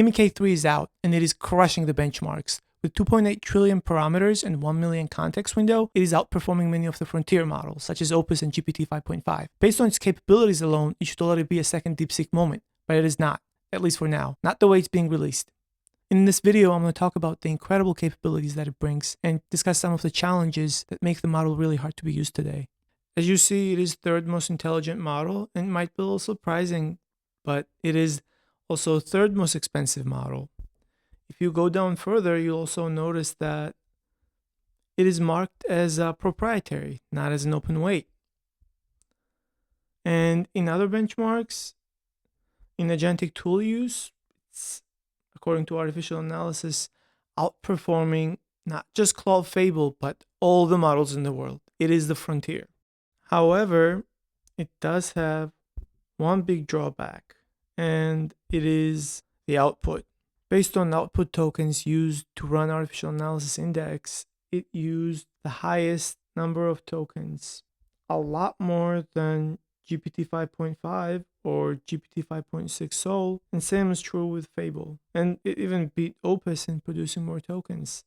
Kimi K3 is out, and it is crushing the benchmarks. With 2.8 trillion parameters and 1 million context window, it is outperforming many of the frontier models, such as Opus and GPT-5.5. Based on its capabilities alone, it should already be a second DeepSeek moment, but it is not, at least for now, not the way it's being released. In this video, I'm going to talk about the incredible capabilities that it brings and discuss some of the challenges that make the model really hard to be used today. As you see, it is third most intelligent model, and it might be a little surprising, but it is also third most expensive model. If you go down further, you'll also notice that it is marked as proprietary, not as an open weight. And in other benchmarks, in agentic tool use, it's, according to artificial analysis, outperforming not just Claude Fable, but all the models in the world. It is the frontier. However, it does have one big drawback, and it is the output. Based on output tokens used to run artificial analysis index, it used the highest number of tokens, a lot more than GPT 5.5 or GPT 5.6 Sol, and same is true with Fable. And it even beat Opus in producing more tokens.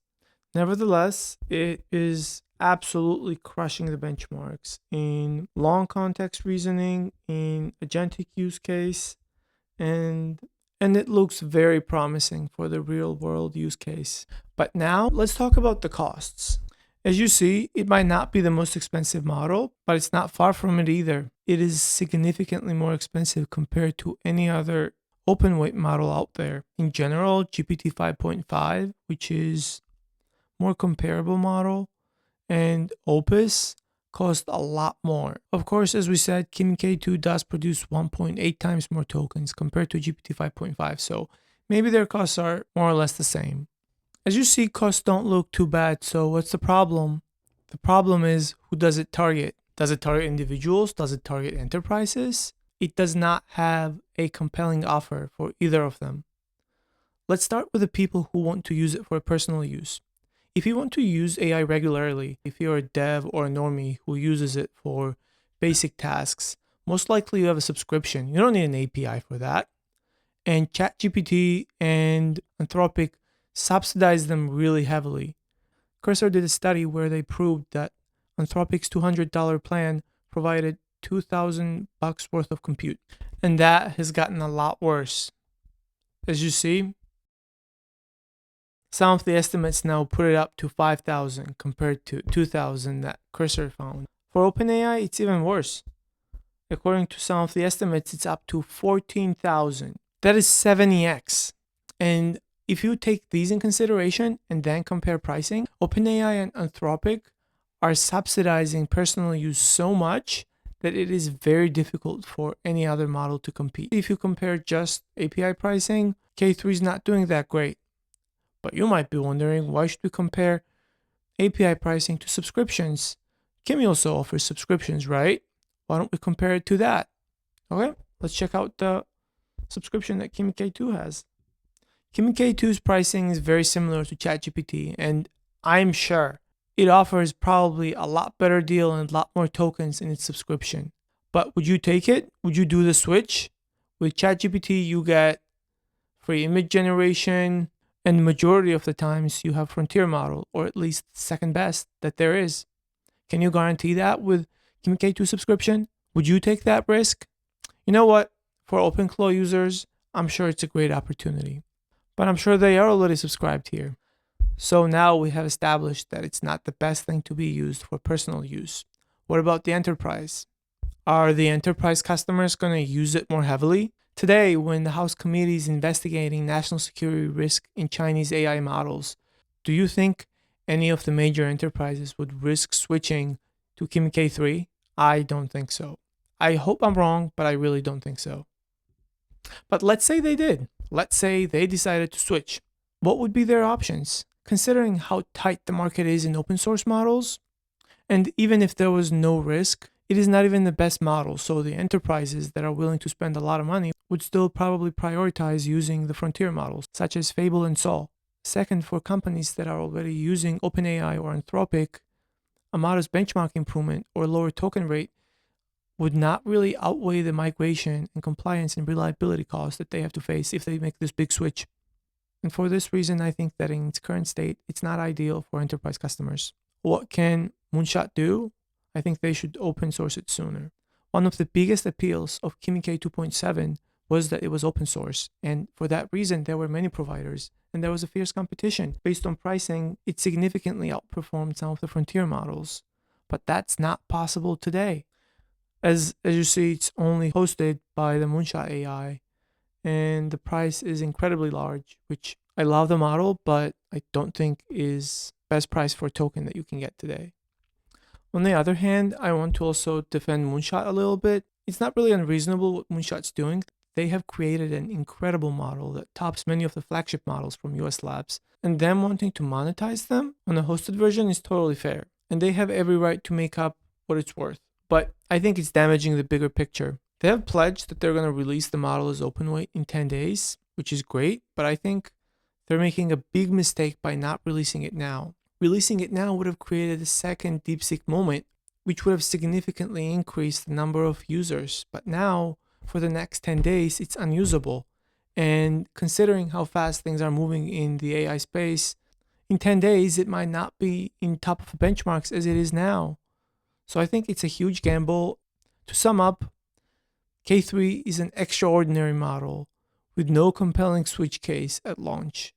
Nevertheless, it is absolutely crushing the benchmarks in long context reasoning, in agentic use case, and it looks very promising for the real world use case. But now let's talk about the costs. As you see, it might not be the most expensive model, but it's not far from it either. It is significantly more expensive compared to any other open weight model out there. In general, GPT 5.5, which is more comparable model, and Opus cost a lot more. Of course, as we said, Kimi K2 does produce 1.8 times more tokens compared to GPT 5.5, so maybe their costs are more or less the same. As you see, costs don't look too bad, so what's the problem? The problem is, who does it target? Does it target individuals? Does it target enterprises? It does not have a compelling offer for either of them. Let's start with the people who want to use it for personal use. If you want to use AI regularly, if you're a dev or a normie who uses it for basic tasks, most likely you have a subscription. You don't need an API for that. And ChatGPT and Anthropic subsidize them really heavily. Cursor did a study where they proved that Anthropic's $200 plan provided $2,000 worth of compute. And that has gotten a lot worse. As you see, some of the estimates now put it up to 5,000 compared to 2,000 that Cursor found. For OpenAI, it's even worse. According to some of the estimates, it's up to 14,000. That is 70x. And if you take these in consideration and then compare pricing, OpenAI and Anthropic are subsidizing personal use so much that it is very difficult for any other model to compete. If you compare just API pricing, K3 is not doing that great. But you might be wondering, why should we compare API pricing to subscriptions? Kimi also offers subscriptions, right? Why don't we compare it to that? Okay, let's check out the subscription that Kimi K2 has. Kimi K2's pricing is very similar to ChatGPT, and I'm sure it offers probably a lot better deal and a lot more tokens in its subscription. But would you take it? Would you do the switch? With ChatGPT, you get free image generation, and the majority of the times you have frontier model, or at least second best that there is. Can you guarantee that with Kimi K2 subscription? Would you take that risk? You know what? For OpenClaw users, I'm sure it's a great opportunity. But I'm sure they are already subscribed here. So now we have established that it's not the best thing to be used for personal use. What about the enterprise? Are the enterprise customers going to use it more heavily? Today, when the House Committee is investigating national security risk in Chinese AI models, do you think any of the major enterprises would risk switching to Kimi K3? I don't think so. I hope I'm wrong, but I really don't think so. But let's say they did. Let's say they decided to switch. What would be their options? Considering how tight the market is in open source models, and even if there was no risk, it is not even the best model, so the enterprises that are willing to spend a lot of money would still probably prioritize using the frontier models, such as Fable and Sol. Second, for companies that are already using OpenAI or Anthropic, a modest benchmark improvement or lower token rate would not really outweigh the migration and compliance and reliability costs that they have to face if they make this big switch. And for this reason, I think that in its current state, it's not ideal for enterprise customers. What can Moonshot do? I think they should open source it sooner. One of the biggest appeals of Kimi K2.7 was that it was open source, and for that reason, there were many providers, and there was a fierce competition. Based on pricing, it significantly outperformed some of the frontier models, but that's not possible today. As you see, it's only hosted by the Moonshot AI, and the price is incredibly large, which I love the model, but I don't think is best price for a token that you can get today. On the other hand, I want to also defend Moonshot a little bit. It's not really unreasonable what Moonshot's doing. They have created an incredible model that tops many of the flagship models from US labs, and them wanting to monetize them on a hosted version is totally fair, and they have every right to make up what it's worth. But I think it's damaging the bigger picture. They have pledged that they're going to release the model as open weight in 10 days, which is great, but I think they're making a big mistake by not releasing it now. Releasing it now would have created a second DeepSeek moment, which would have significantly increased the number of users. But now, for the next 10 days, it's unusable. And considering how fast things are moving in the AI space, in 10 days, it might not be in top of benchmarks as it is now. So I think it's a huge gamble. To sum up, K3 is an extraordinary model with no compelling switch case at launch.